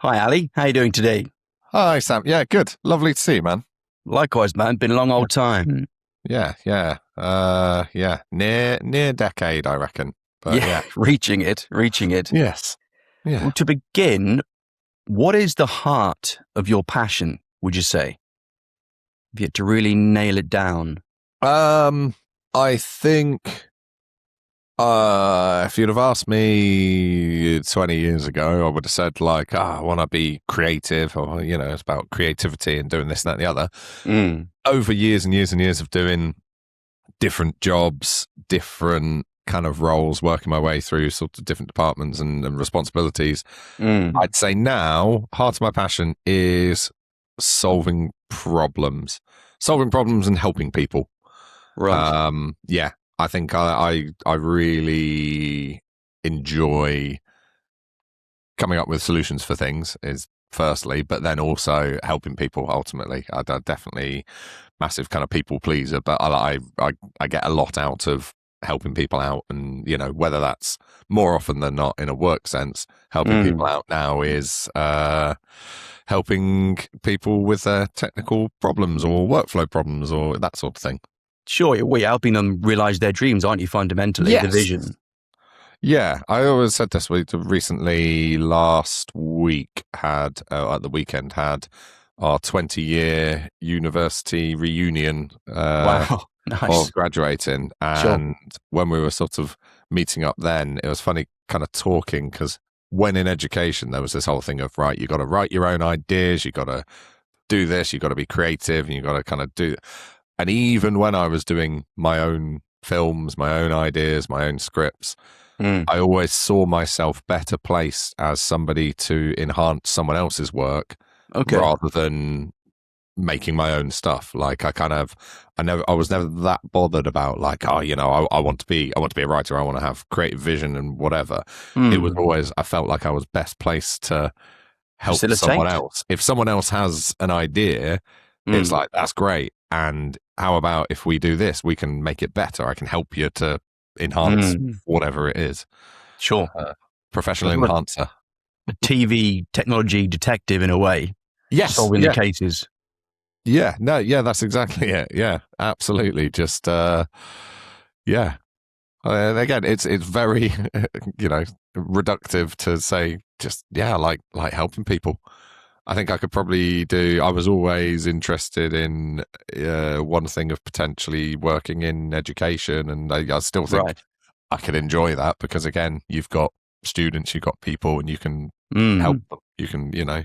Hi, Ali. How you doing today? Hi, Sam. Yeah, good. Lovely to see you, man. Likewise, man. Been a long old time. Yeah. Near decade, I reckon. But yeah. Reaching it. Yes. Yeah. Well, to begin, what is the heart of your passion, would you say? If you had to really nail it down. I think if you'd have asked me 20 years ago, I would have said I want to be creative, or it's about creativity and doing this, that, and the other. Over years and years and years of doing different jobs, different kind of roles, working my way through sort of different departments and responsibilities, I'd say now heart of my passion is solving problems and helping people. Right. Yeah, I think I really enjoy coming up with solutions for things is firstly, but then also helping people ultimately. I'm definitely massive kind of people pleaser, but I get a lot out of helping people out, and whether that's more often than not in a work sense, helping people out now is helping people with their technical problems or workflow problems or that sort of thing. Sure, you're helping them realize their dreams, aren't you, fundamentally, Yes. the vision? Yeah, I always said this. We recently, last week, at the weekend, had our 20-year university reunion Wow, nice. of graduating. Sure. And when we were sort of meeting up then, it was funny kind of talking, because when in education, there was this whole thing of, right, you got to write your own ideas, you got to do this, you got to be creative, and you got to kind of do. And even when I was doing my own films, my own ideas, my own scripts, I always saw myself better placed as somebody to enhance someone else's work rather than making my own stuff. I was never that bothered about I want to be a writer, I want to have creative vision and whatever. It was always, I felt like I was best placed to help someone else. If someone else has an idea, it's like, that's great. And how about if we do this, we can make it better. I can help you to enhance whatever it is. Sure. Professional enhancer. A TV technology detective in a way. Yes. Solving the cases. Yeah. No, yeah, that's exactly it. Yeah, absolutely. Just, yeah. Again, it's very, reductive to say just, like helping people. I think I could probably I was always interested in one thing of potentially working in education, and I still think I could enjoy that, because again, you've got students, you've got people, and you can help them. You can, Well,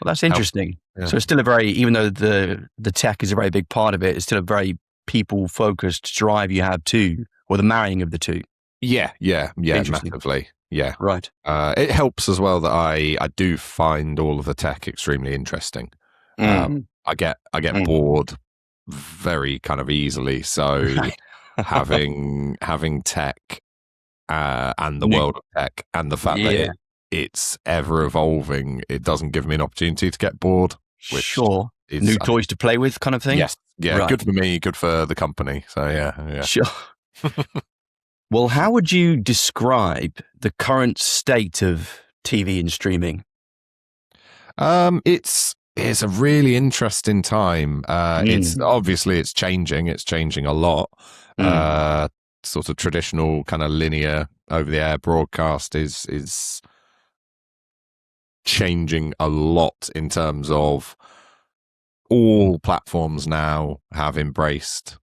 that's interesting. Yeah. So it's still even though the tech is a very big part of it, it's still a very people-focused drive you have too, or the marrying of the two. Yeah, massively. Yeah. Right. It helps as well that I do find all of the tech extremely interesting. I get bored very kind of easily. So having tech and the world of tech, and the fact that it's ever evolving, it doesn't give me an opportunity to get bored. Which is, new toys to play with, kind of thing. Yes. Yeah. Good for me. Good for the company. So yeah. Sure. Well, how would you describe the current state of TV and streaming? It's a really interesting time. It's changing. It's changing a lot. Sort of traditional kind of linear over-the-air broadcast is changing a lot in terms of all platforms now have embraced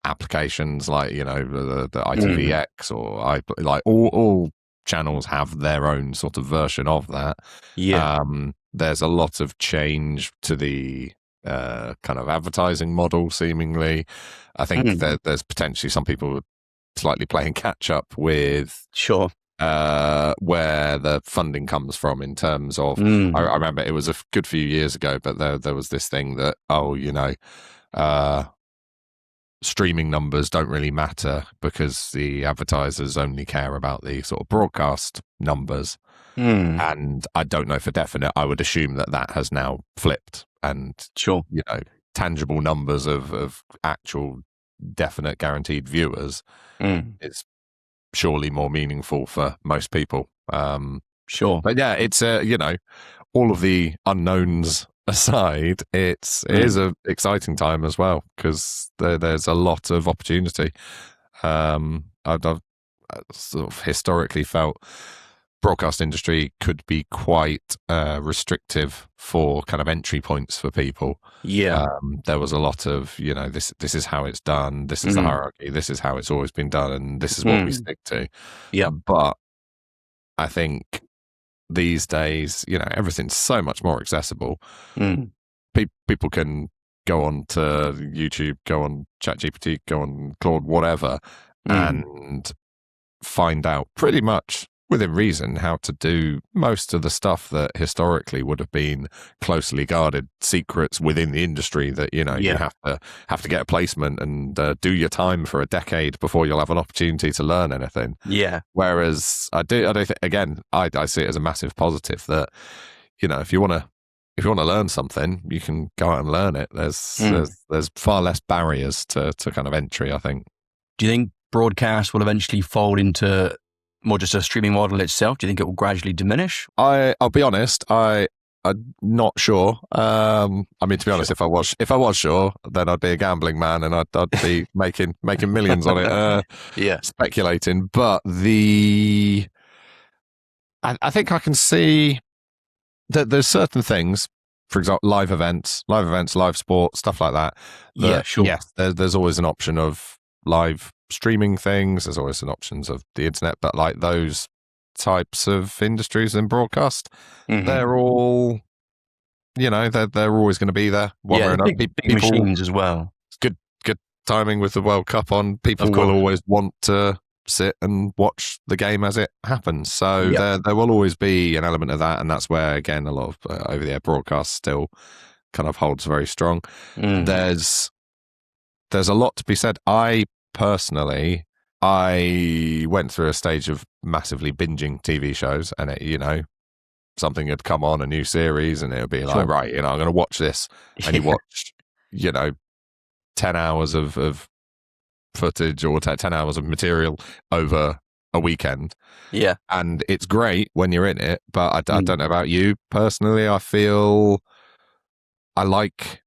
applications like the ITVX or all channels have their own sort of version of that. There's a lot of change to the kind of advertising model, seemingly. I think that there's potentially some people slightly playing catch up with where the funding comes from, in terms of I remember it was a good few years ago, but there was this thing that streaming numbers don't really matter because the advertisers only care about the sort of broadcast numbers. And I don't know for definite. I would assume that has now flipped, and tangible numbers of actual definite guaranteed viewers is surely more meaningful for most people. Sure. But yeah, it's all of the unknowns aside, it is an exciting time as well, because there's a lot of opportunity. I've sort of historically felt broadcast industry could be quite restrictive for kind of entry points for people. Yeah. There was a lot of, this is how it's done, this is the hierarchy, this is how it's always been done, and this is what we stick to. Yeah. But I think these days, everything's so much more accessible. People can go on to YouTube, go on ChatGPT, go on Claude, whatever, and find out pretty much within reason how to do most of the stuff that historically would have been closely guarded secrets within the industry, that you have to get a placement and do your time for a decade before you'll have an opportunity to learn anything. Whereas I don't think, again, I see it as a massive positive that if you want to learn something, you can go out and learn it. There's far less barriers to kind of entry, I think. Do you think broadcast will eventually fold into more just a streaming model itself? Do you think it will gradually diminish? I'll be honest, I'm not sure. I mean, to be honest, if I was sure, then I'd be a gambling man and I'd be making millions on it. Speculating. But I think I can see that there's certain things, for example, live events, live sport, stuff like that. Yes, there's always an option of live streaming things. There's always an options of the internet, but like those types of industries in broadcast, they're all, they're always going to be there. One way or another. Big machines as well. Good timing with the World Cup on. People will always want to sit and watch the game as it happens. So there will always be an element of that, and that's where, again, a lot of over-the-air broadcast still kind of holds very strong. There's a lot to be said. Personally, I went through a stage of massively binging TV shows, and it, something had come on, a new series, and it would be like, right, I'm going to watch this, and you watch, 10 hours of footage or 10 hours of material over a weekend. Yeah. And it's great when you're in it, but I don't know about you personally. I feel I like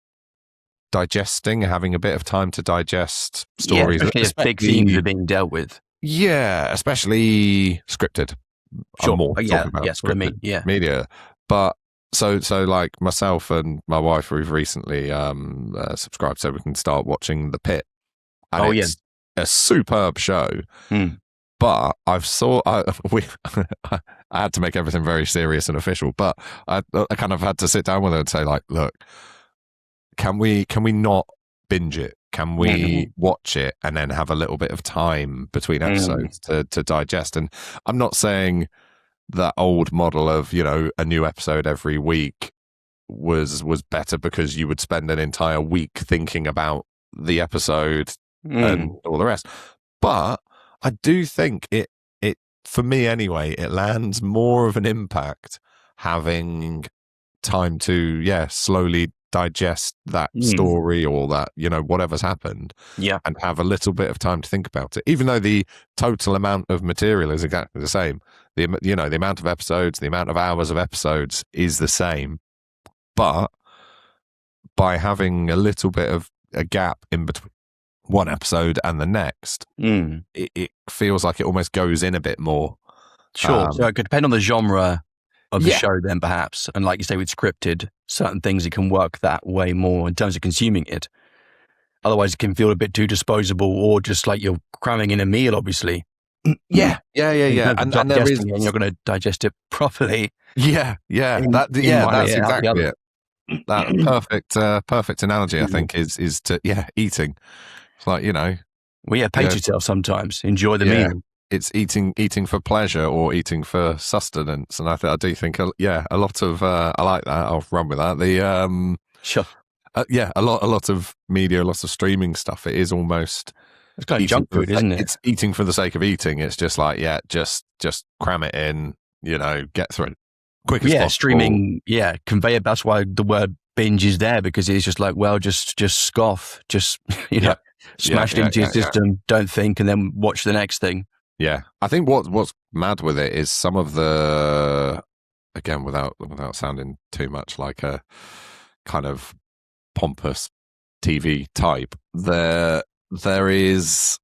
digesting, having a bit of time to digest stories. Especially if big themes are being dealt with. Yeah, especially scripted. I'm more talking about scripted media. But so like myself and my wife, we've recently subscribed so we can start watching The Pit. And it's a superb show. But I had to make everything very serious and official, but I kind of had to sit down with her and say, like, look, can we not binge it? Can we watch it and then have a little bit of time between episodes to digest? And I'm not saying that old model of, a new episode every week was better, because you would spend an entire week thinking about the episode and all the rest. But I do think it for me anyway, it lands more of an impact having time to slowly digest that story or that whatever's happened, and have a little bit of time to think about it, even though the total amount of material is exactly the same. The amount of episodes, the amount of hours of episodes is the same, but by having a little bit of a gap in between one episode and the next, it feels like it almost goes in a bit more. So it could depend on the genre of the show then, perhaps. And like you say, with scripted, certain things, it can work that way more in terms of consuming it. Otherwise, it can feel a bit too disposable, or just like you're cramming in a meal, obviously. Yeah. And there is, and you're going to digest it properly. That's exactly it. That perfect analogy, I think, is to eating. It's like, pace yourself sometimes. Enjoy the meal. It's eating for pleasure or eating for sustenance, and I do think a lot of I like that. I'll run with that. A lot of media, a lot of streaming stuff. It is almost, it's kind of junk food, isn't it? It's eating for the sake of eating. It's just like just cram it in. Get through it quick as possible. Streaming. Conveyor. That's why the word binge is there, because it's just like, well, just scoff, just smash it into your system. Don't think, and then watch the next thing. Yeah, I think what's mad with it is some of the again, without sounding too much like a kind of pompous TV type, there is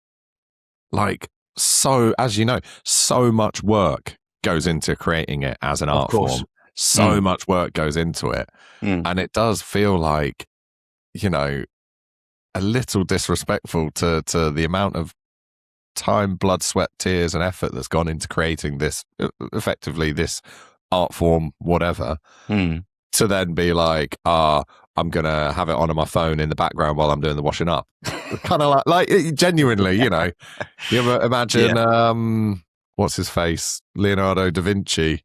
like, so, as you know, so much work goes into creating it as an Of art course. form. So much work goes into it. And it does feel like, you know, a little disrespectful to the amount of time, blood, sweat, tears, and effort that's gone into creating this, effectively this art form, whatever, to then be like, I'm gonna have it on my phone in the background while I'm doing the washing up. Kind of like genuinely, you know. You ever imagine what's his face, Leonardo da Vinci,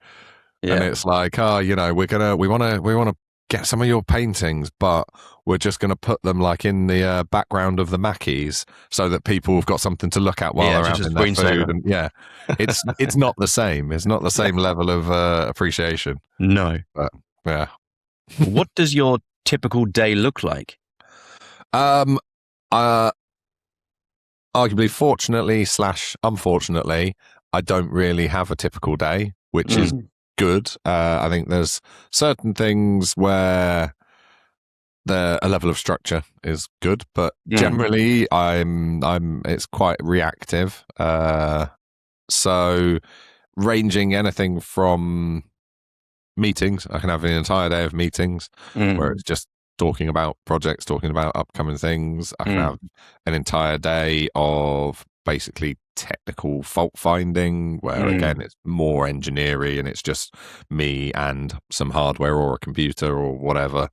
and it's like, you know, we want to get some of your paintings, but we're just going to put them like in the background of the Mackeys so that people have got something to look at while they're having their food. And it's not the same. It's not the same level of appreciation. No. But yeah. What does your typical day look like? Arguably, fortunately / unfortunately, I don't really have a typical day, which is good. I think there's certain things where a level of structure is good, but generally it's quite reactive. So ranging anything from meetings, I can have an entire day of meetings where it's just talking about projects, talking about upcoming things. I can have an entire day of basically technical fault finding, where again it's more engineering and it's just me and some hardware or a computer or whatever.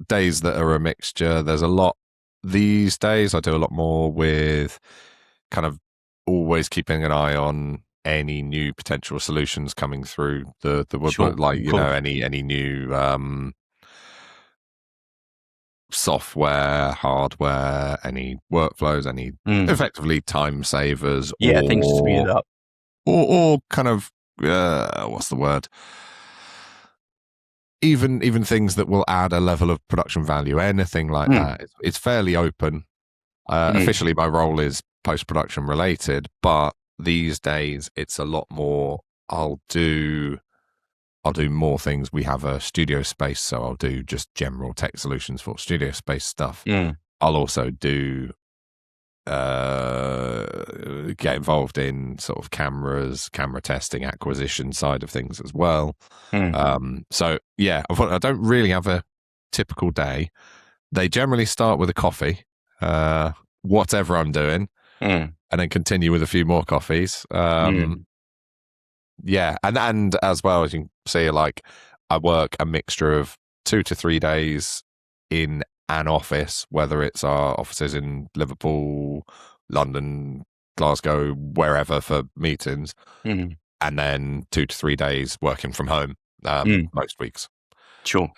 Days that are a mixture. There's a lot these days. I do a lot more with kind of always keeping an eye on any new potential solutions coming through the woodwork, like, you know, any new software, hardware, any workflows, any effectively time savers, things to speed it up, or kind of what's the word? Even things that will add a level of production value, anything like that. It's fairly open. Officially, my role is post-production related, but these days it's a lot more. I'll do more things. We have a studio space, so I'll do just general tech solutions for studio space stuff. I'll also do get involved in sort of camera testing, acquisition side of things as well. So yeah, I don't really have a typical day. They generally start with a coffee, whatever I'm doing, and then continue with a few more coffees. Yeah, and as well, as you can see, like, I work a mixture of 2 to 3 days in an office, whether it's our offices in Liverpool, London, Glasgow, wherever, for meetings, and then 2 to 3 days working from home most weeks. Sure.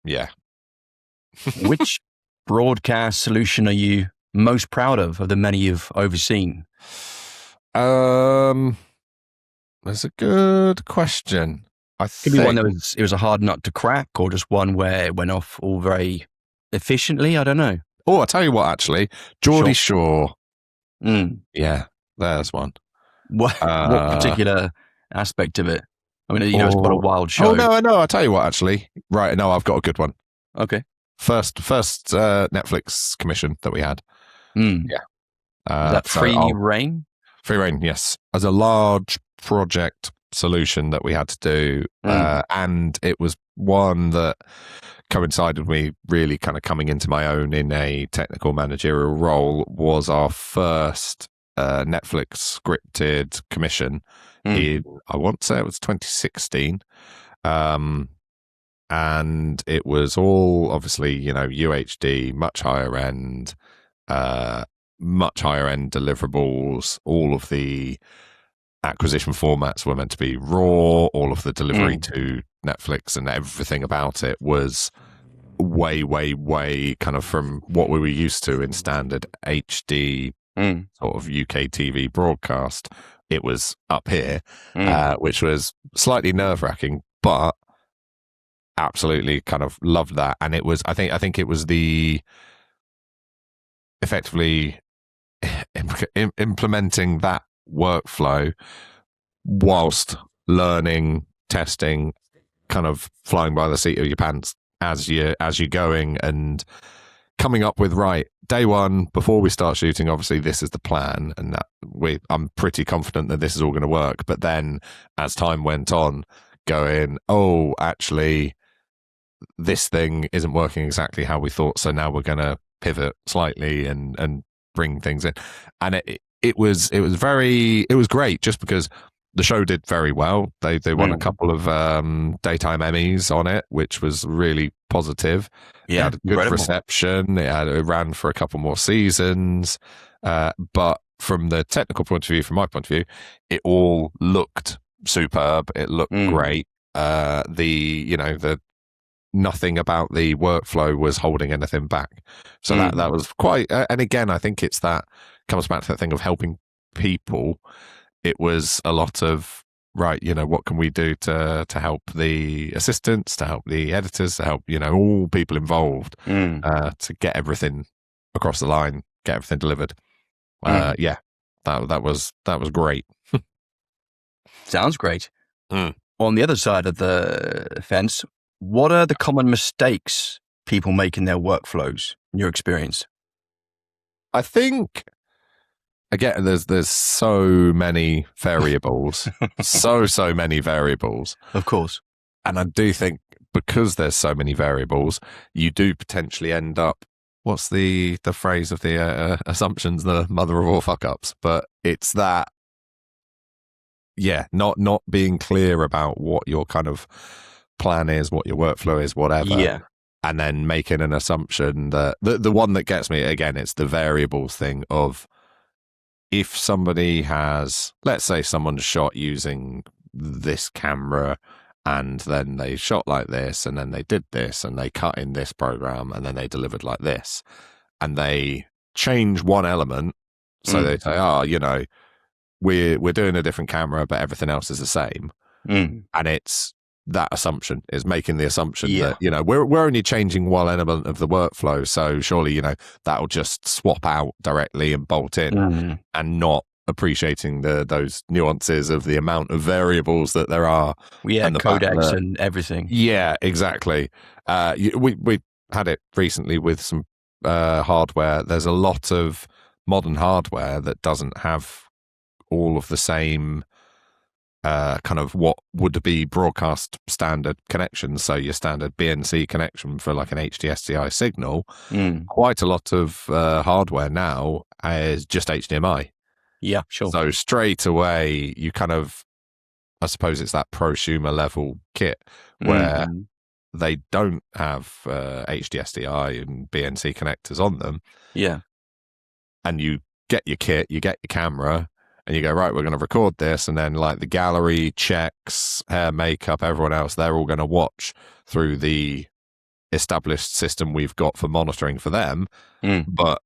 Yeah. Which broadcast solution are you most proud of the many you've overseen? That's a good question. I think Could be one that it was a hard nut to crack, or just one where it went off all very efficiently. I don't know. Oh, I'll tell you what, actually, Geordie Shore. Yeah, there's one. What particular aspect of it? I mean, you know, it's quite a wild show. Oh, no, I'll tell you what, actually. Right, no, I've got a good one. Okay. First Netflix commission that we had. Yeah. Is that free reign? Free reign, yes. As a large project solution that we had to do, and it was one that coincided with me really kind of coming into my own in a technical managerial role. Was our first Netflix scripted commission in, I want to say it was 2016, and it was all obviously, you know, UHD, much higher end deliverables. All of the acquisition formats were meant to be raw. All of the delivery to Netflix and everything about it was way kind of from what we were used to in standard HD sort of UK TV broadcast. It was up here, which was slightly nerve-wracking, but absolutely kind of loved that. And it was, I think it was the effectively implementing that workflow whilst learning, testing, kind of flying by the seat of your pants as you're going and coming up with, right, day one, before we start shooting, obviously this is the plan, and that I'm pretty confident that this is all going to work. But then as time went on, going, oh, actually, this thing isn't working exactly how we thought, so now we're going to pivot slightly and bring things in. And it was great, just because the show did very well. They won a couple of daytime Emmys on it, which was really positive. Yeah, it had a good incredible reception. It ran for a couple more seasons. But from the technical point of view, from my point of view, it all looked superb. It looked great. The nothing about the workflow was holding anything back. So that was quite. And again, I think it's that comes back to that thing of helping people. It was a lot of, right, what can we do to help the assistants, to help the editors, to help, all people involved to get everything across the line, get everything delivered. Yeah, that was great. Sounds great. On the other side of the fence, what are the common mistakes people make in their workflows, in your experience? I think, again, there's so many variables, so many variables. Of course. And I do think because there's so many variables, you do potentially end up, what's the phrase of the assumptions, the mother of all fuck-ups? But it's that, not being clear about what your kind of plan is, what your workflow is, whatever. Yeah. And then making an assumption that, the one that gets me, again, it's the variables thing of, if somebody has, let's say someone shot using this camera and then they shot like this and then they did this and they cut in this program and then they delivered like this, and they change one element. So they say, we're doing a different camera, but everything else is the same. And it's that assumption, is making the assumption that, we're only changing one element of the workflow. So surely, that'll just swap out directly and bolt in, and not appreciating those nuances of the amount of variables that there are. And the codecs and everything. Yeah, exactly. We had it recently with some hardware. There's a lot of modern hardware that doesn't have all of the same kind of what would be broadcast standard connections. So your standard BNC connection for like an HDSDI signal, quite a lot of hardware now is just HDMI. Yeah, sure. So straight away, you kind of, I suppose it's that prosumer level kit where they don't have HDSDI and BNC connectors on them. Yeah. And you get your kit, you get your camera, and you go, right, we're going to record this. And then like the gallery, checks, hair, makeup, everyone else, they're all going to watch through the established system we've got for monitoring for them. But,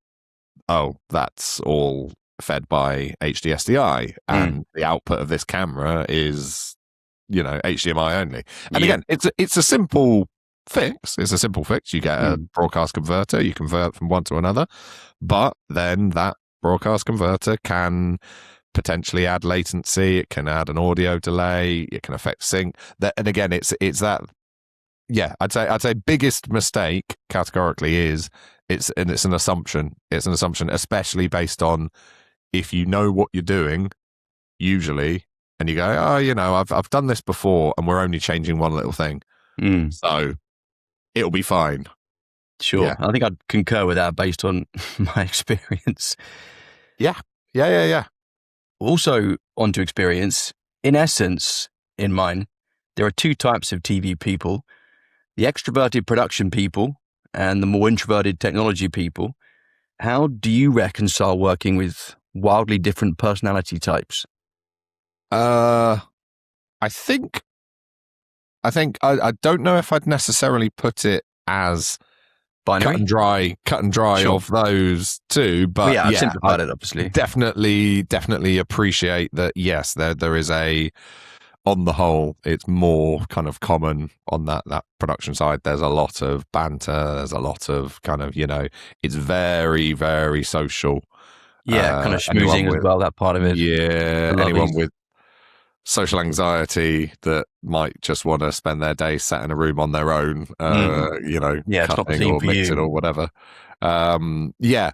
that's all fed by HDSDI. And the output of this camera is, HDMI only. And again, it's a simple fix. It's a simple fix. You get a broadcast converter, you convert from one to another. But then that broadcast converter can potentially add latency, it can add an audio delay, it can affect sync. And again, it's that. Yeah, I'd say biggest mistake categorically is it's an assumption. It's an assumption, especially based on if you know what you're doing, usually, and you go, I've done this before, and we're only changing one little thing, so it'll be fine. Sure, yeah. I think I'd concur with that based on my experience. Yeah. Also, onto experience, in essence, in mine, there are two types of TV people: the extroverted production people and the more introverted technology people. How do you reconcile working with wildly different personality types? I think I don't know if I'd necessarily put it as binary, cut and dry sure. of those two, but I've simplified it, obviously. Definitely appreciate that. Yes, there is on the whole, it's more kind of common on that production side. There's a lot of banter. There's a lot of kind of, it's very, very social. Yeah, kind of schmoozing as well, that part of it. Yeah, anyone with social anxiety that might just want to spend their day sat in a room on their own, you know, Yeah, it's not the cutting theme or for mixing you. or whatever. Yeah,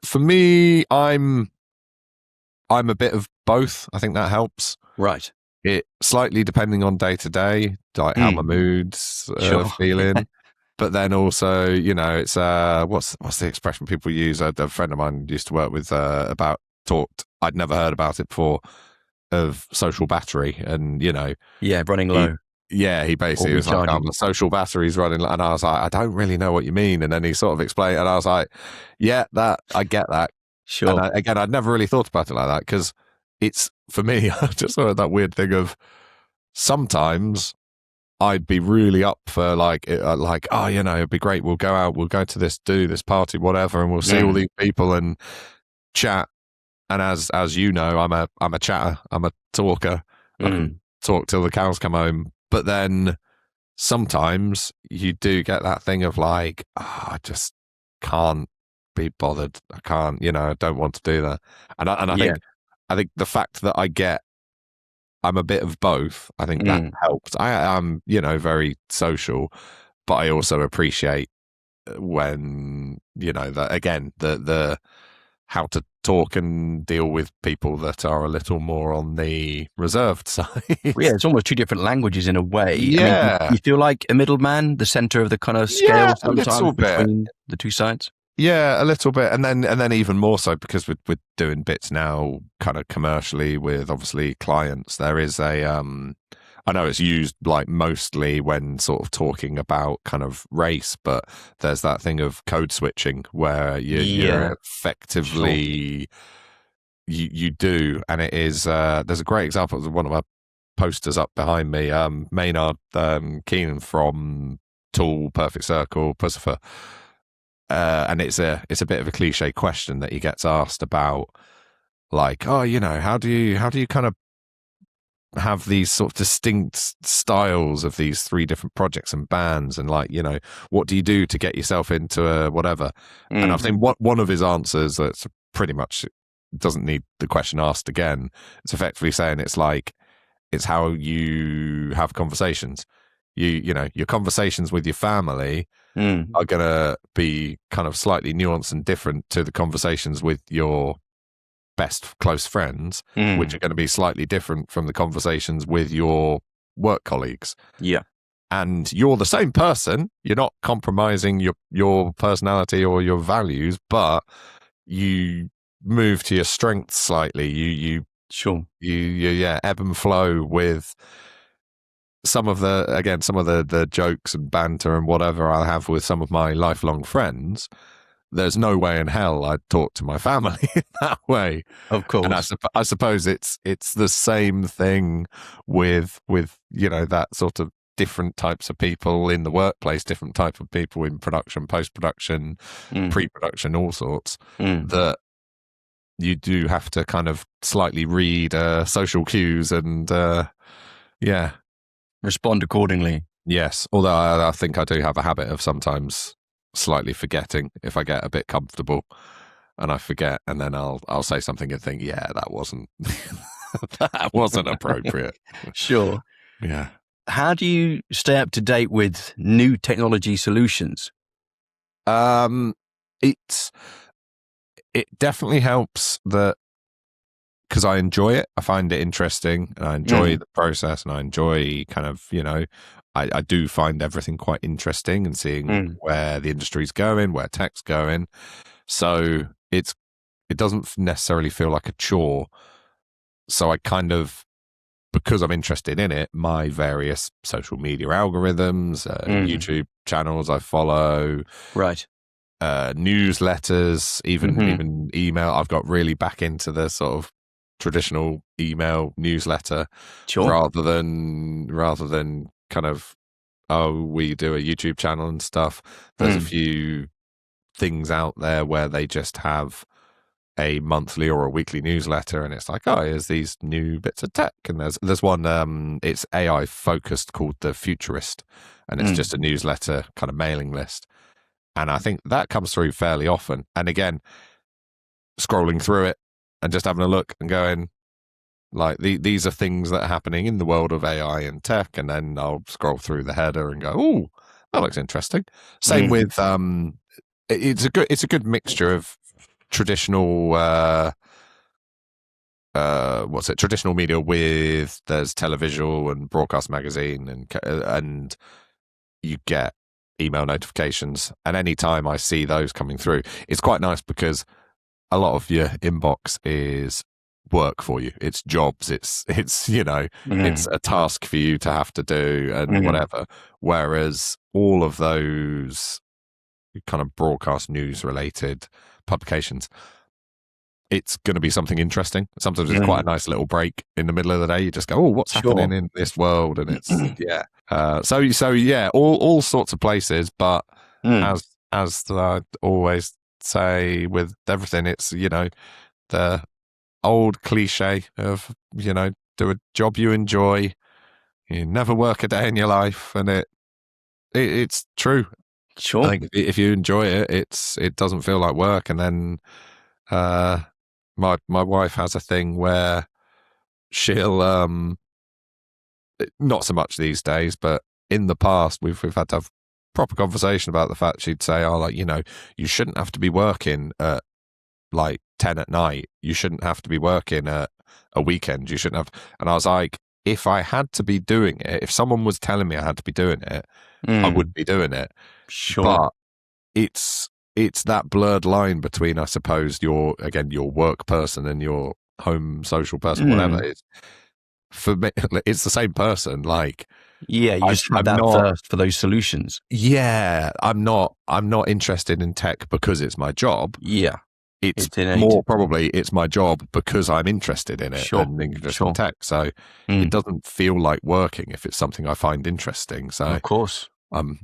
for me, I'm a bit of both. I think that helps. Right. It slightly depending on day to day, like how my mood's Sure. feeling. But then also, you know, it's what's the expression people use? A friend of mine used to work with about talked. I'd never heard about it before, of social battery, and you know, Yeah, running he, low he or basically was like, "Oh, recharging. the social battery's running," and I was like, "I don't really know what you mean." And then he sort of explained, and I was like, "Yeah, that I get that." And Sure. again, I'd never really thought about it like that because it's for me. I just sort of that weird thing of sometimes I'd be really up for like, oh, you know, it'd be great. We'll go out, we'll go to do this party, whatever, and we'll see all these people and chat. And as you know, I'm a chatter, I'm a talker. I can talk till the cows come home. But then sometimes you do get that thing of like, oh, I just can't be bothered. I can't, you know, I don't want to do that. And Yeah. I think the fact that I'm a bit of both. I think that helps. I am, you know, very social, but I also appreciate when, you know, that again, the how to talk and deal with people that are a little more on the reserved side. Yeah, it's almost two different languages in a way. I mean, Yeah. you feel like a middleman, the center of the kind of scale Yeah, a little sometimes bit. between the two sides? Yeah, a little bit, and then even more so because we're doing bits now, kind of commercially with obviously clients. There is a I know it's used like mostly when sort of talking about kind of race, but there's that thing of code switching where you're effectively you do, and it is there's a great example of one of my posters up behind me, Maynard Keenan from Tool, Perfect Circle, Pussifer. And it's a bit of a cliche question that he gets asked about, like, oh, you know, how do you kind of have these sort of distinct styles of these three different projects and bands, and like, you know, what do you do to get yourself into a whatever? And I think one of his answers that's pretty much doesn't need the question asked again. It's effectively saying it's like it's how you have conversations. You know, your conversations with your family are going to be kind of slightly nuanced and different to the conversations with your best close friends, which are going to be slightly different from the conversations with your work colleagues. Yeah. And you're the same person. You're not compromising your personality or your values, but you move to your strengths slightly. You ebb and flow with some of the jokes and banter and whatever I have with some of my lifelong friends. There's no way in hell I'd talk to my family that way. Of course. And I suppose it's the same thing with you know, that sort of different types of people in the workplace, different type of people in production, post-production, pre-production, all sorts, that you do have to kind of slightly read social cues and respond accordingly. Yes, although I think I do have a habit of sometimes slightly forgetting if I get a bit comfortable, and I forget, and then I'll say something and think, yeah, that wasn't that wasn't appropriate. Sure. Yeah. How do you stay up to date with new technology solutions? It definitely helps that because I enjoy it. I find it interesting, and I enjoy the process, and I enjoy kind of, you know, I do find everything quite interesting and seeing where the industry's going, where tech's going. So it doesn't necessarily feel like a chore. So I kind of, because I'm interested in it, my various social media algorithms, YouTube channels I follow, right, newsletters, even email. I've got really back into the sort of traditional email newsletter rather than kind of, oh, we do a YouTube channel and stuff. There's a few things out there where they just have a monthly or a weekly newsletter, and it's like, oh, here's these new bits of tech. And there's one, it's AI focused, called The Futurist, and it's just a newsletter kind of mailing list. And I think that comes through fairly often. And again, scrolling through it and just having a look and going, Like these are things that are happening in the world of AI and tech, and then I'll scroll through the header and go, "Oh, that looks interesting." Same with it's a good mixture of traditional traditional media with there's televisual and broadcast magazine and you get email notifications, and anytime I see those coming through, it's quite nice because a lot of your inbox is work for you. It's jobs. It's it's a task for you to have to do and whatever. Whereas all of those kind of broadcast news related publications, it's going to be something interesting. Sometimes it's quite a nice little break in the middle of the day. You just go, "Oh, what's happening in this world?" And it's So yeah, all sorts of places. But as I always say with everything, it's the old cliche of do a job you enjoy. You never work a day in your life, and it's true. Sure. I think if you enjoy it, it doesn't feel like work. And then my wife has a thing where she'll not so much these days, but in the past we've had to have proper conversation about the fact she'd say, "Oh, like you shouldn't have to be working at like 10 at night. You shouldn't have to be working at a weekend. You shouldn't have." And I was like, if I had to be doing it, if someone was telling me I had to be doing it, I would be doing it. Sure. But it's that blurred line between, I suppose, your work person and your home social person, whatever. It's, for me, it's the same person. Like, yeah, you just have that thirst for those solutions. Yeah, I'm not interested in tech because it's my job. Yeah. It's more probably it's my job because I'm interested in it and interested in tech. So it doesn't feel like working if it's something I find interesting. So of course, I'm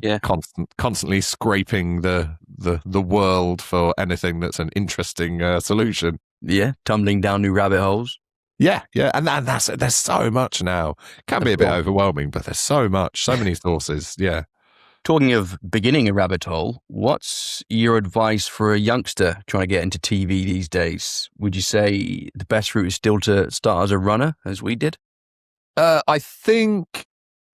constantly scraping the world for anything that's an interesting solution. Yeah, tumbling down new rabbit holes. Yeah, and there's so much now. It can be a bit overwhelming, but there's so much, so many sources. Yeah. Talking of beginning a rabbit hole, what's your advice for a youngster trying to get into TV these days? Would you say the best route is still to start as a runner, as we did? I think,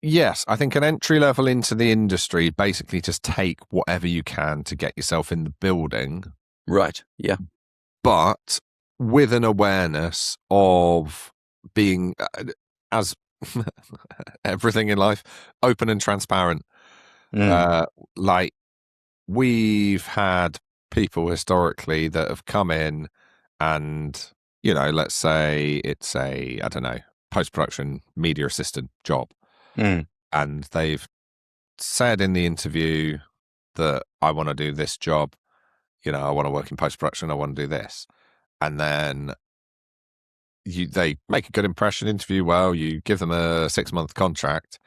yes. I think an entry level into the industry, basically just take whatever you can to get yourself in the building. Right, yeah. But with an awareness of being, as everything in life, open and transparent. Like we've had people historically that have come in and, let's say it's a, I don't know, post-production media assistant job. And they've said in the interview that I want to do this job, I want to work in post-production, I want to do this. And then they make a good impression, interview well, you give them a 6-month contract,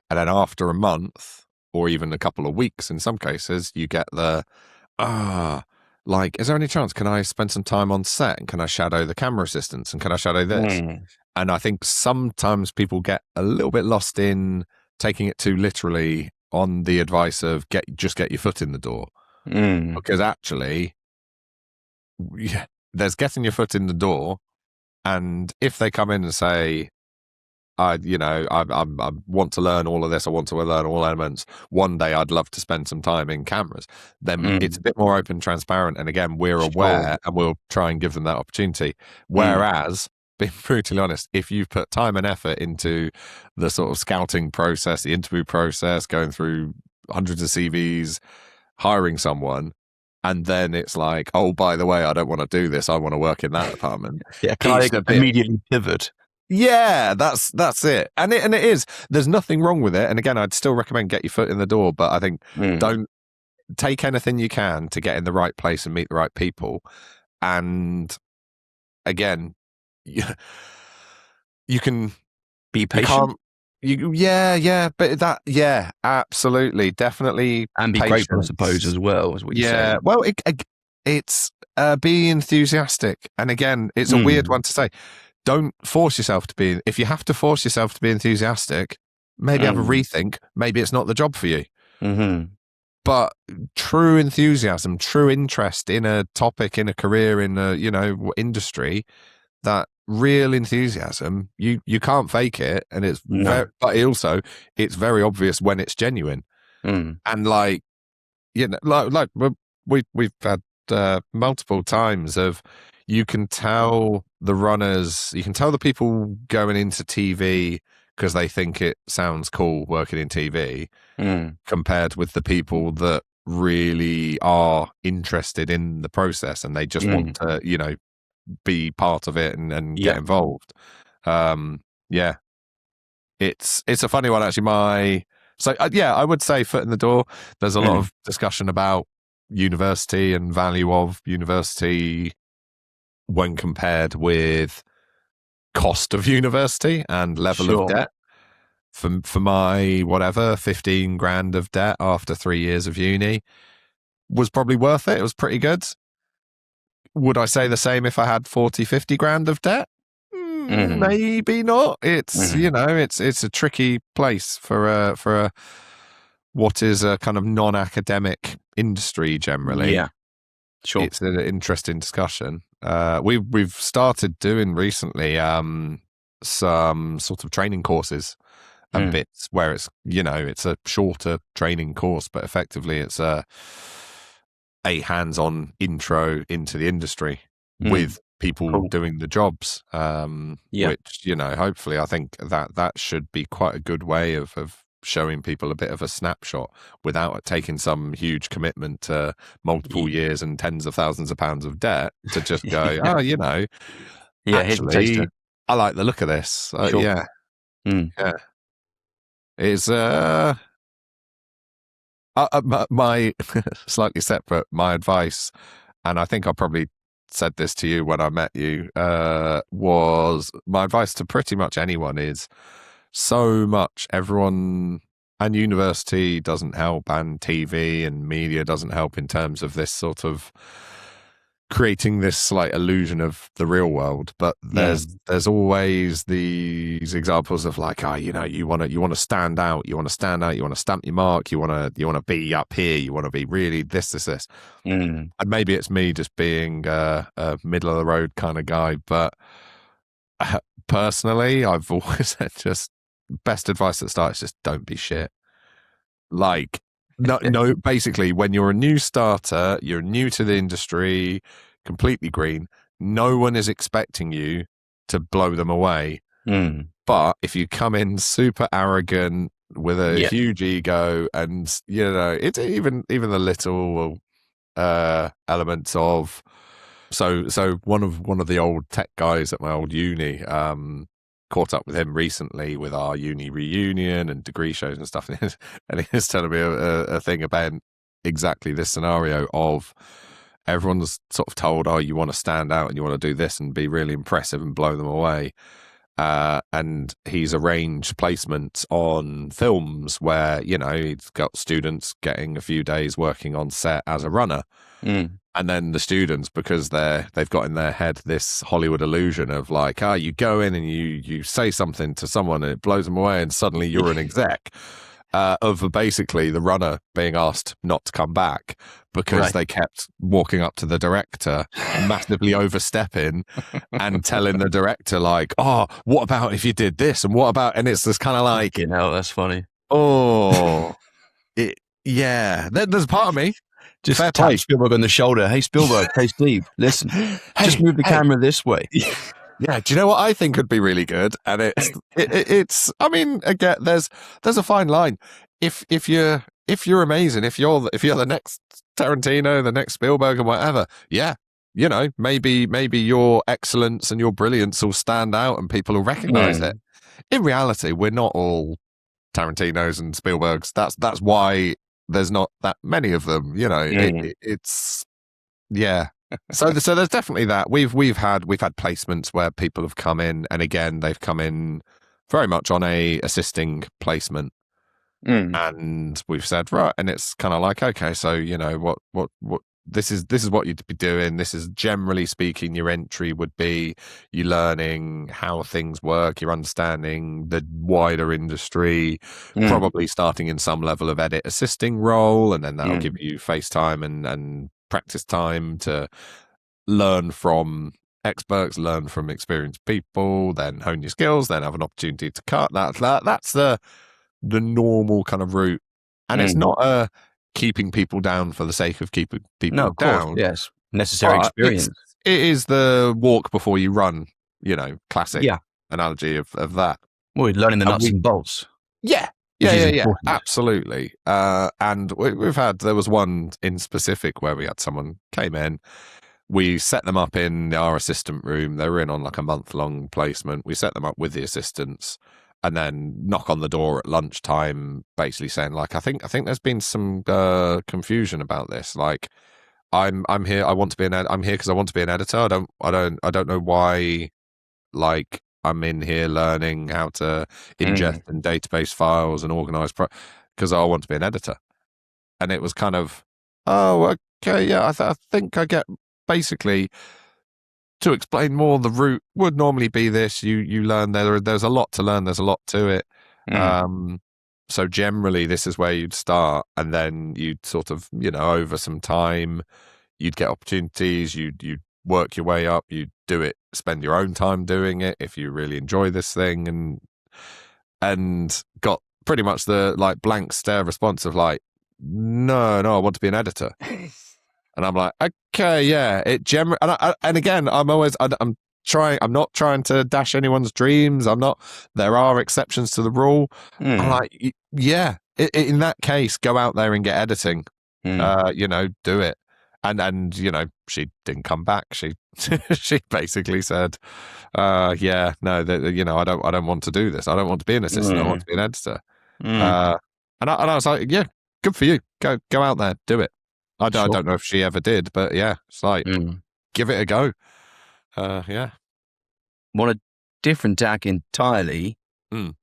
and then after a month, or even a couple of weeks in some cases, you get the, is there any chance, can I spend some time on set and can I shadow the camera assistants and can I shadow this? And I think sometimes people get a little bit lost in taking it too literally on the advice of just get your foot in the door. Because actually, there's getting your foot in the door. And if they come in and say, I want to learn all of this. I want to learn all elements. One day I'd love to spend some time in cameras. Then it's a bit more open, transparent. And again, we're aware and we'll try and give them that opportunity. Whereas, being brutally honest, if you've put time and effort into the sort of scouting process, the interview process, going through hundreds of CVs, hiring someone, and then it's like, oh, by the way, I don't want to do this. I want to work in that department. Can I immediately pivot? Yeah, that's it. And it is. There's nothing wrong with it. And again, I'd still recommend get your foot in the door, but I think don't take anything you can to get in the right place and meet the right people. And again, you can be patient. But absolutely, definitely, and be grateful, I suppose, as well. Is what you say. Well, it's be enthusiastic. And again, it's a weird one to say. Don't force yourself to be. If you have to force yourself to be enthusiastic, maybe have a rethink. Maybe it's not the job for you. But true enthusiasm, true interest in a topic, in a career, in a industry, that real enthusiasm, you can't fake it, and it's No. but it's very obvious when it's genuine. Mm. And we've had multiple times of, you can tell the runners, you can tell the people going into TV because they think it sounds cool working in TV, compared with the people that really are interested in the process and they just want to, be part of it and get involved. Yeah, it's a funny one actually. I would say foot in the door. There's a lot of discussion about university and value of university when compared with cost of university and level of debt. For my 15 grand of debt after 3 years of uni was probably worth it. It was pretty good. Would I say the same if I had 40, 50 grand of debt? Maybe not. It's it's a tricky place for a what is a kind of non-academic industry generally. Yeah, sure. It's an interesting discussion. We've started doing recently some sort of training courses and bits where it's it's a shorter training course, but effectively it's a hands-on intro into the industry with people doing the jobs, which hopefully I think that should be quite a good way of showing people a bit of a snapshot without taking some huge commitment to multiple years and tens of thousands of pounds of debt, to just go actually I like the look of this. Yeah is my slightly separate, my advice, and I think I probably said this to you when I met you, was my advice to pretty much anyone is, so much everyone, and university doesn't help, and TV and media doesn't help in terms of this sort of creating this slight illusion of the real world, but there's always these examples of like, you want to stand out, you want to stamp your mark, you want to be up here, you want to be really this and maybe it's me just being a middle of the road kind of guy, but personally I've always said, just best advice at the start is just don't be shit. Like, no, basically, when you're a new starter, you're new to the industry, completely green, no one is expecting you to blow them away. But if you come in super arrogant with a huge ego, and it's even the little elements of so one of the old tech guys at my old uni, caught up with him recently with our uni reunion and degree shows and stuff, and he was telling me a thing about exactly this scenario of everyone's sort of told, oh, you want to stand out and you want to do this and be really impressive and blow them away, and he's arranged placements on films where he's got students getting a few days working on set as a runner. And then the students, because they've got in their head this Hollywood illusion of like, you go in and you say something to someone and it blows them away and suddenly you're an exec, of basically the runner being asked not to come back because they kept walking up to the director, massively overstepping and telling the director like, oh, what about if you did this, and what about, and it's this kind of like, that's funny. There's a part of me just tap Spielberg on the shoulder. Hey, Spielberg. Hey, Steve. Listen. Just move the camera this way. Yeah. Do you know what I think would be really good? And it's. I mean, again, there's a fine line. If you're amazing, if you're the next Tarantino, the next Spielberg, and whatever, maybe your excellence and your brilliance will stand out and people will recognize it. In reality, we're not all Tarantinos and Spielbergs. That's why there's not that many of them, it's so there's definitely that. We've had placements where people have come in, and again they've come in very much on a assisting placement, and we've said right, and it's kind of like, okay, so what this is what you'd be doing. This is, generally speaking, your entry would be you learning how things work, you're understanding the wider industry, probably starting in some level of edit assisting role, and then that'll give you face time and practice time to learn from experts, learn from experienced people, then hone your skills, then have an opportunity to cut. That's the normal kind of route. And it's not keeping people down for the sake of keeping people No, of course, down. yes. Necessary experience. It is the walk before you run, classic analogy of that. Well, learning the nuts and bolts. Yeah. Absolutely. And there was one in specific where we had someone came in. We set them up in our assistant room. They were in on like a month-long placement. We set them up with the assistants, and then knock on the door at lunchtime, basically saying like, I think there's been some confusion about this. Like, I'm here. I'm here because I want to be an editor. I don't know why. Like, I'm in here learning how to ingest and database files and organize because I want to be an editor. And it was kind of, oh, okay, yeah. I think I get basically. To explain more, the route would normally be this. You learn there's a lot to learn. There's a lot to it. So generally, this is where you'd start, and then you'd sort of, over some time, you'd get opportunities. You'd work your way up. You'd do it. Spend your own time doing it if you really enjoy this thing, and got pretty much the like blank stare response of like, no, I want to be an editor. And I'm like, okay, yeah. It generally, and again, I'm not trying to dash anyone's dreams. There are exceptions to the rule. I'm like, yeah. In that case, go out there and get editing. Do it. And she didn't come back. She she basically said, yeah, no, I don't want to do this. I don't want to be an assistant. I want to be an editor. And I was like, yeah, good for you. Go out there, do it. I don't know if she ever did, but yeah, it's like, give it a go. Yeah. On a different tack entirely, you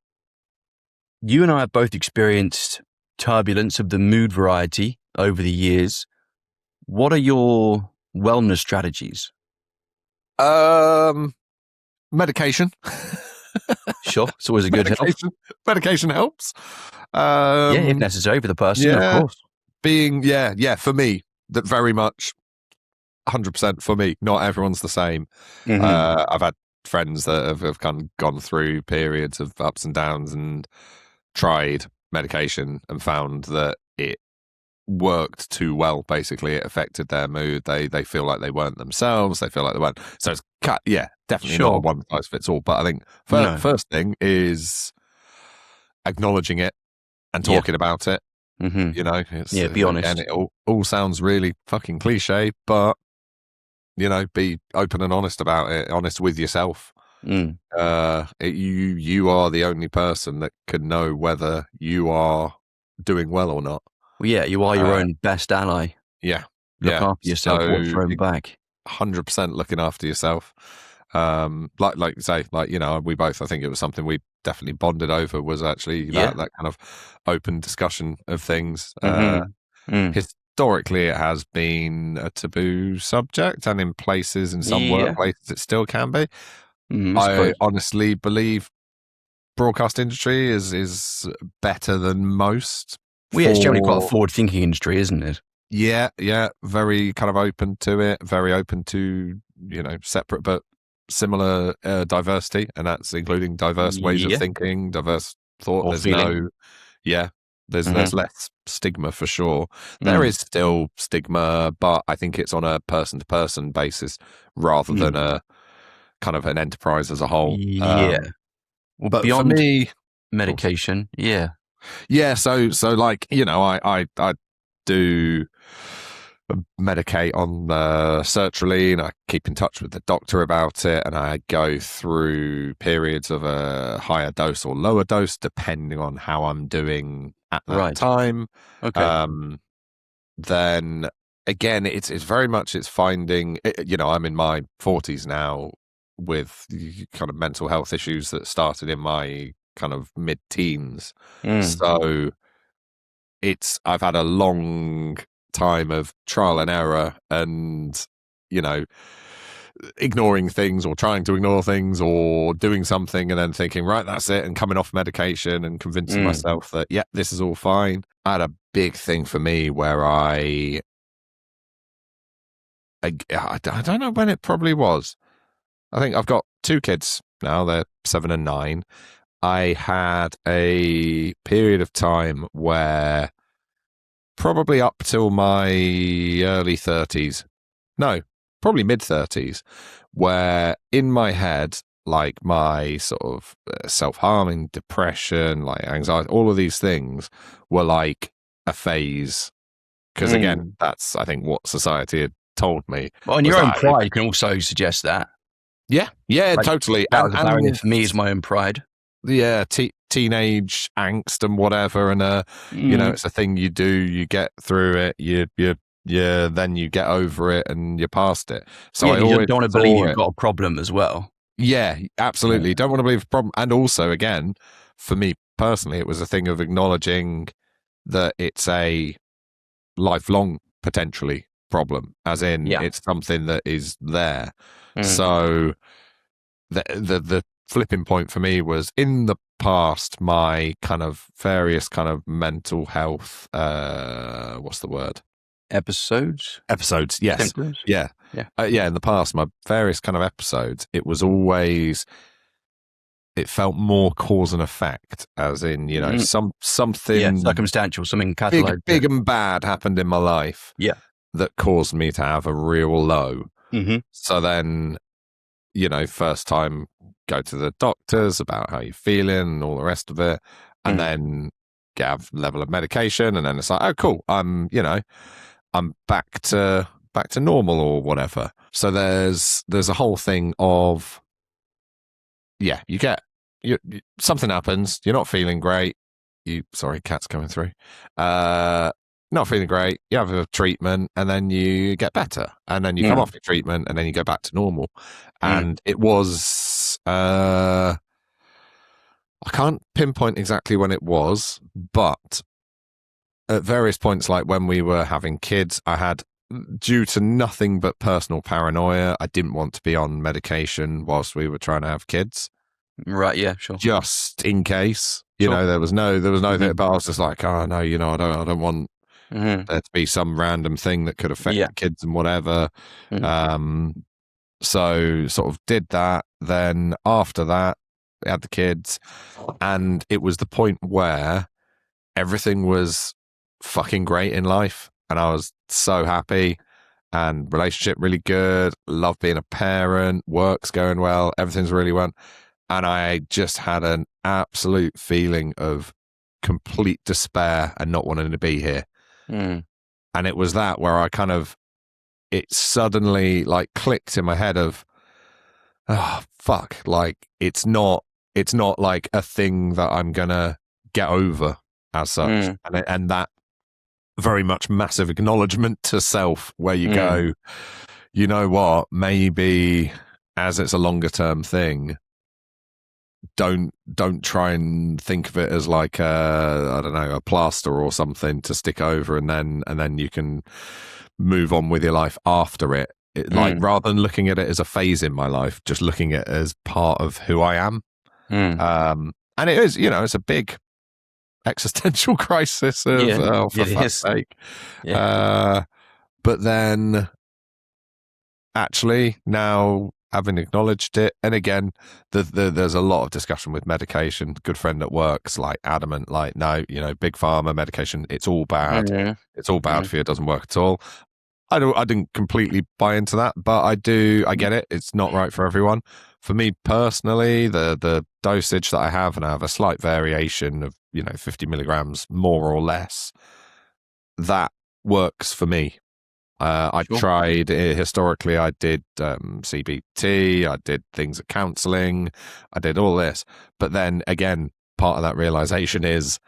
and I have both experienced turbulence of the mood variety over the years. What are your wellness strategies? Medication. Sure, it's always a good help. Medication helps. If necessary for the person, of course. For me, that very much 100% for me. Not everyone's the same. I've had friends that have kind of gone through periods of ups and downs and tried medication and found that it worked too well. Basically, it affected their mood. They feel like they weren't themselves. They feel like they weren't. So it's definitely not a one size fits all. But I think first thing is acknowledging it and talking about it. Be honest. And it all sounds really fucking cliche, but be open and honest about it, honest with yourself. You are the only person that can know whether you are doing well or not. Well, yeah, you are your own best ally. Yeah. Look after yourself, watch your own back. 100% looking after yourself. Like you say, we both, I think it was something we definitely bonded over, was actually that kind of open discussion of things. Historically, it has been a taboo subject, and in places, in some workplaces, it still can be. I honestly believe broadcast industry is better than most. Well, it's generally quite a forward-thinking industry, isn't it? Yeah, very kind of open to it, very open to separate but similar diversity, and that's including diverse ways of thinking, diverse thought. Or feeling. There's less stigma for sure. There is still stigma, but I think it's on a person-to-person basis rather than a kind of an enterprise as a whole. But beyond for me, medication, so like I do medicate on sertraline. I keep in touch with the doctor about it, and I go through periods of a higher dose or lower dose depending on how I'm doing at that time. Okay. Then again, it's very much finding. I'm in my 40s now with kind of mental health issues that started in my kind of mid-teens. So I've had a long time of trial and error and ignoring things or trying to ignore things or doing something and then thinking, right, that's it, and coming off medication and convincing myself that this is all fine. I had a big thing for me where I don't know when it probably was. I think I've got 2 kids now. They're 7 and 9. I had a period of time where probably up till my early 30s, no, probably mid 30s, where in my head, like my sort of self-harming, depression, like anxiety, all of these things were like a phase. Because again, that's, I think, what society had told me. Well, and your own pride can also suggest that. Yeah, like, totally. That was a barrier for me, is my own pride. Yeah, teenage angst and whatever, and you know, it's a thing you do. You get through it. You then you get over it, and you're past it. So I always don't want to believe you've got a problem as well. Yeah, absolutely. Yeah. Don't want to believe a problem. And also, again, for me personally, it was a thing of acknowledging that it's a lifelong potentially problem, as in it's something that is there. So the flipping point for me was, in the past, my kind of various kind of mental health, what's the word? Episodes, yes. Symptoms? Yeah. In the past, my various kind of episodes, it was always, it felt more cause and effect, as in, you know, something circumstantial, something cataloged, big and bad happened in my life that caused me to have a real low. So then, you know, first time, go to the doctors about how you're feeling and all the rest of it, and then get a level of medication, and then it's like, oh cool, I'm back to normal or whatever. So there's a whole thing of, you something happens, you're not feeling great, sorry, cat's coming through, not feeling great, you have a treatment, and then you get better, and then you come off your treatment, and then you go back to normal. And it was, I can't pinpoint exactly when it was, but at various points, like when we were having kids, I had, due to nothing but personal paranoia, I didn't want to be on medication whilst we were trying to have kids. Right, yeah, sure. Just in case, you know, there was no thing, but I was just like, oh no, you know, I don't want there to be some random thing that could affect the kids and whatever. So sort of did that. Then after that, we had the kids, and it was the point where everything was fucking great in life, and I was so happy, and relationship really good, love being a parent, work's going well, everything's really well, and I just had an absolute feeling of complete despair and not wanting to be here. And it was that where I kind of, it suddenly like clicked in my head of, oh fuck, like it's not like a thing that I'm gonna get over as such. And that very much massive acknowledgement to self, where you go, you know what, maybe as it's a longer term thing, don't try and think of it as like I don't know, a plaster or something to stick over, and then you can move on with your life after it. Like, rather than looking at it as a phase in my life, just looking at it as part of who I am. And it is, you know, it's a big existential crisis of for fuck's sake. But then actually, now having acknowledged it, and again, there's a lot of discussion with medication. Good friend at work's like adamant, like, no, you know, big pharma medication, it's all bad. It's all bad for you. It doesn't work at all. I didn't completely buy into that, but I get it. It's not right for everyone. For me personally, the dosage that I have, and I have a slight variation of, you know, 50 milligrams more or less, that works for me. I tried historically. I did CBT. I did things at counselling. I did all this, but then again, part of that realization is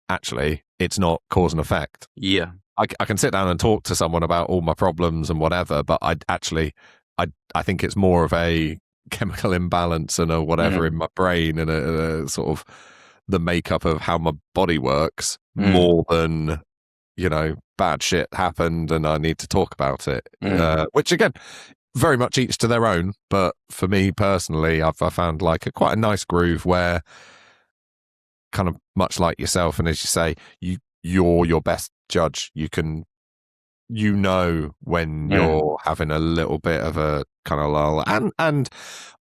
actually it's not cause and effect. Yeah, I can sit down and talk to someone about all my problems and whatever, but I think it's more of a chemical imbalance and a whatever in my brain, and a sort of the makeup of how my body works, more than, you know, bad shit happened and I need to talk about it. Which again, very much each to their own. But for me personally, I found like quite a nice groove where, kind of much like yourself, and as you say, you're your best judge. You can you know when you're having a little bit of a kind of lull. And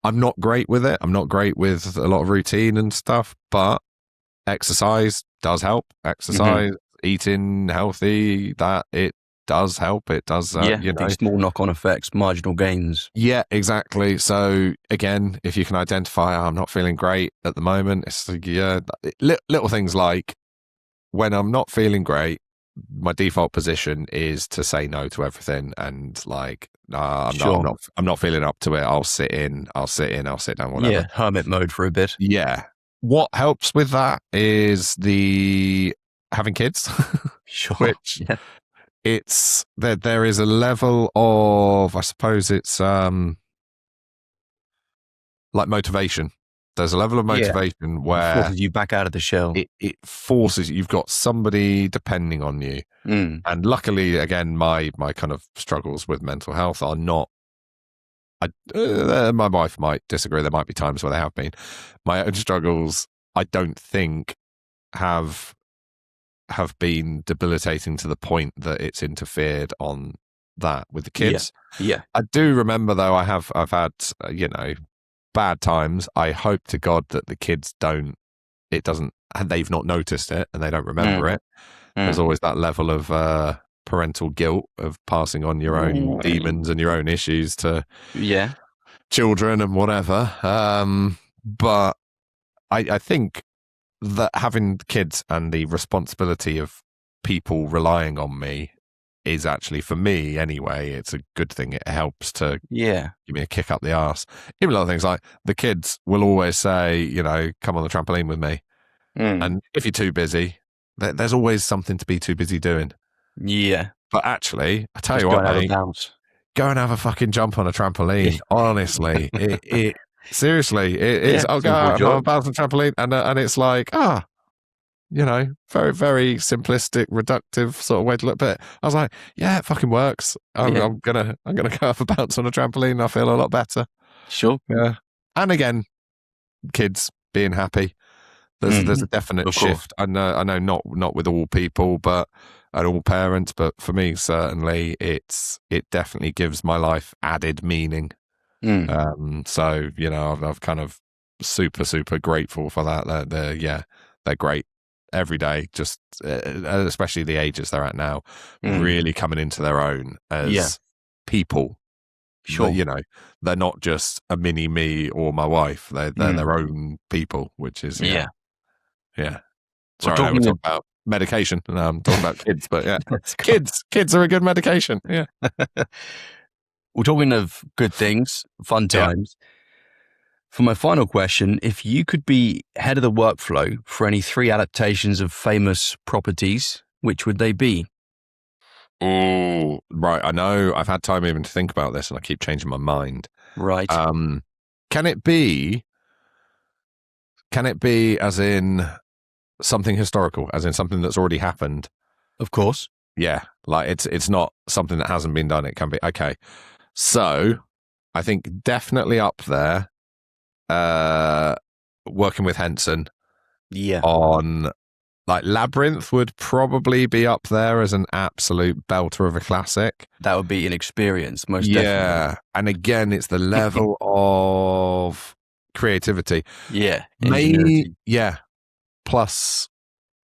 I'm not great with it. I'm not great with a lot of routine and stuff, but exercise does help. Exercise, eating healthy, that it does help. It does, these small knock-on effects, marginal gains. Yeah, exactly. So again, if you can identify, I'm not feeling great at the moment. It's little things like when I'm not feeling great, my default position is to say no to everything and like, I'm not feeling up to it. I'll sit down, whatever. Yeah, hermit mode for a bit. Yeah. What helps with that is having kids. Sure. Which it's there is a level of, I suppose it's like motivation. There's a level of motivation where it forces you back out of the shell. It forces you've got somebody depending on you. And luckily, again, my kind of struggles with mental health are not. My wife might disagree. There might be times where they have been. My own struggles, I don't think, have been debilitating to the point that it's interfered on that with the kids. Yeah. I do remember though, I've had bad times. I hope to God that the kids they've not noticed it and they don't remember it. There's always that level of parental guilt of passing on your own demons and your own issues to children and whatever. But I think that having kids and the responsibility of people relying on me is actually, for me anyway, it's a good thing. It helps to give me a kick up the arse. Even little things like the kids will always say, come on the trampoline with me. And if you're too busy, there's always something to be too busy doing. Yeah. But actually, I tell you what, mate, go and have a fucking jump on a trampoline. Honestly, seriously, I'll go out and have a bounce on a trampoline, and it's like, very, very simplistic, reductive sort of way to look at it. I was like, yeah, it fucking works. I'm gonna go have a bounce on a trampoline and I feel a lot better. Sure. Yeah. And again, kids being happy. There's a definite shift. I know not with all people, but and all parents, but for me certainly it definitely gives my life added meaning. So I've kind of super grateful for that. They're great every day. Just especially the ages they're at now, really coming into their own as people. Sure, they're not just a mini me or my wife. They're their own people, which is yeah. Sorry, we're talking about medication. No, I'm talking about kids, but yeah, kids are a good medication. Yeah. We're talking of good things, fun times. For my final question, if you could be head of the workflow for any 3 adaptations of famous properties, which would they be? Oh, right. I know I've had time even to think about this and I keep changing my mind. Right. Can it be as in something historical, as in something that's already happened? Of course. Yeah. Like it's not something that hasn't been done. It can be. Okay. So I think definitely up there, working with Henson on like Labyrinth would probably be up there as an absolute belter of a classic. That would be an experience, most definitely. Yeah. And again, it's the level of creativity. Yeah. Maybe, plus,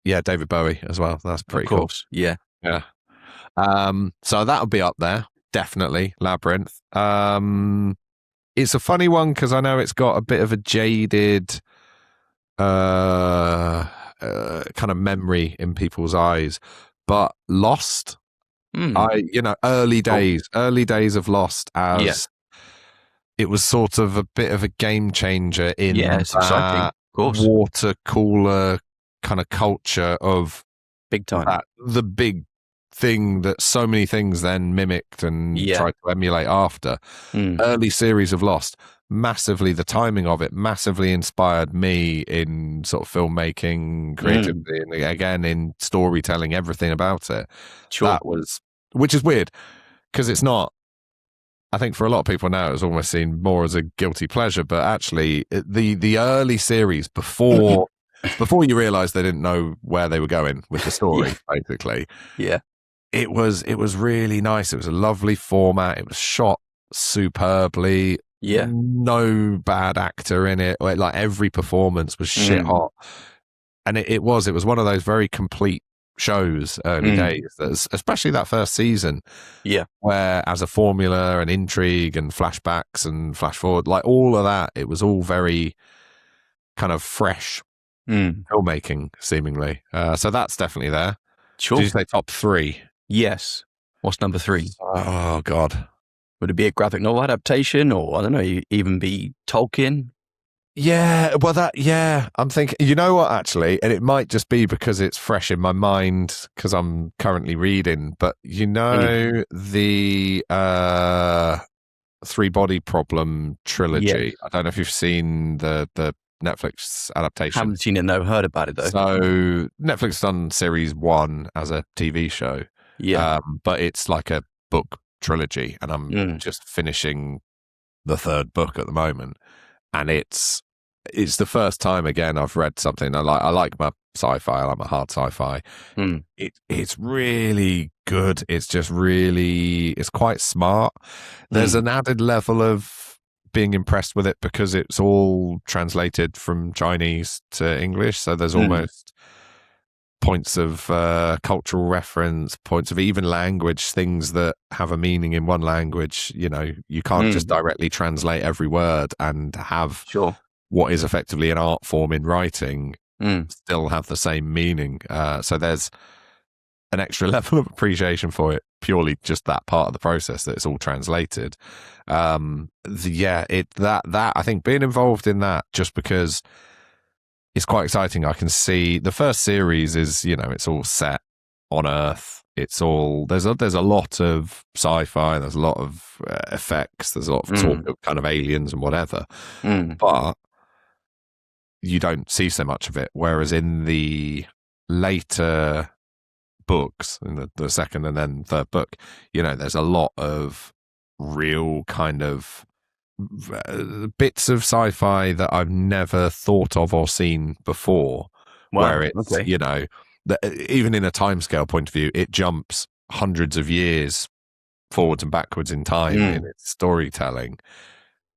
David Bowie as well. That's pretty cool. Yeah. Yeah. So that would be up there. Definitely Labyrinth. It's a funny one because I know it's got a bit of a jaded kind of memory in people's eyes, but Lost, early days of Lost as it was sort of a bit of a game changer in it's exciting, of course. Water cooler kind of culture of big time. The big thing that so many things then mimicked and tried to emulate after. Early series of Lost, massively, the timing of it massively inspired me in sort of filmmaking, creativity, and again in storytelling, everything about it. Sure. That was, which is weird because it's not, I think for a lot of people now it's almost seen more as a guilty pleasure, but actually the early series before you realize they didn't know where they were going with the story, basically. Yeah. it was really nice. It was a lovely format. It was shot superbly. Yeah. No bad actor in it. Like every performance was shit hot. And it was one of those very complete shows early days, especially that first season. Yeah. Where as a formula and intrigue and flashbacks and flash forward, like all of that, it was all very kind of fresh filmmaking, seemingly. So that's definitely there. Sure. Did you say top 3? Yes. What's number 3? Oh, God. Would it be a graphic novel adaptation, or I don't know, even be Tolkien? Yeah, well, I'm thinking, you know what, actually, and it might just be because it's fresh in my mind because I'm currently reading, but you know, the Three Body Problem trilogy. Yes. I don't know if you've seen the Netflix adaptation. Haven't seen it, no, heard about it though. So Netflix done series 1 as a TV show. Yeah. But it's like a book trilogy, and I'm just finishing the 3rd book at the moment. And it's the first time again I've read something. I like my sci-fi. I like my hard sci-fi. It's really good. It's just really, it's quite smart. There's an added level of being impressed with it because it's all translated from Chinese to English. So there's almost points of cultural reference, points of even language, things that have a meaning in one language. You know, you can't just directly translate every word and have what is effectively an art form in writing still have the same meaning. So there's an extra level of appreciation for it, purely just that part of the process that it's all translated. I think being involved in that, just because it's quite exciting. I can see the first series is, you know, it's all set on Earth. It's all, there's a lot of sci-fi, there's a lot of effects, there's a lot of talk of kind of aliens and whatever, but you don't see so much of it. Whereas in the later books, in the second and then 3rd book, you know, there's a lot of real kind of bits of sci-fi that I've never thought of or seen before. Wow. Where it's, you know, even in a timescale point of view, it jumps hundreds of years forwards and backwards in time in its storytelling.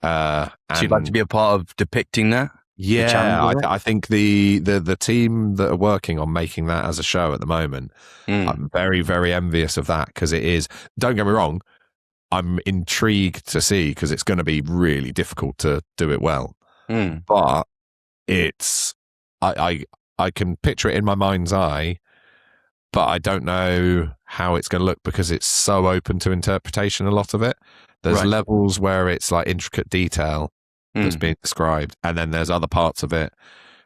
So you'd like to be a part of depicting that? Yeah, I think the team that are working on making that as a show at the moment, I'm very, very envious of that, because it is, don't get me wrong, I'm intrigued to see, because it's going to be really difficult to do it well. But it's, I can picture it in my mind's eye, but I don't know how it's going to look, because it's so open to interpretation, a lot of it. There's levels where it's like intricate detail that's being described, and then there's other parts of it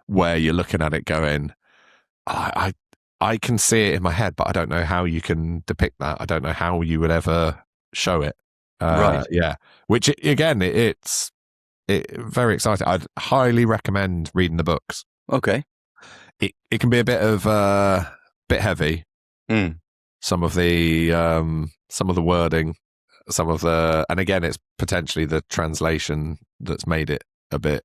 where you're looking at it going, I can see it in my head, but I don't know how you can depict that. I don't know how you would ever show it. Yeah, which again, it's very exciting. I'd highly recommend reading the books. Okay. It can be a bit heavy. Some of the wording, and again, it's potentially the translation that's made it a bit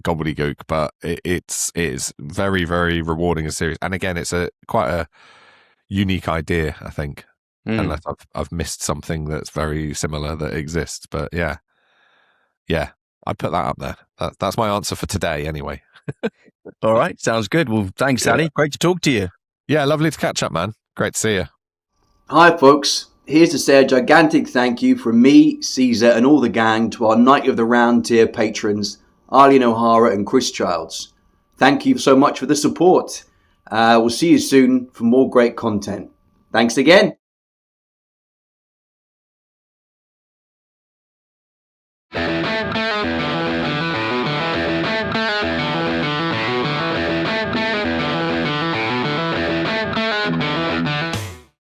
gobbledygook, but it is very, very rewarding and serious. And again, it's quite a unique idea, I think, unless I've missed something that's very similar that exists. But yeah, I'd put that up there. That's my answer for today, anyway. All right, sounds good. Well, thanks, Ali. Great to talk to you. Yeah, lovely to catch up, man. Great to see you. Hi, folks. Here's to say a gigantic thank you from me, Caesar, and all the gang to our Knight of the Round tier patrons, Arlene O'Hara and Chris Childs. Thank you so much for the support. We'll see you soon for more great content. Thanks again.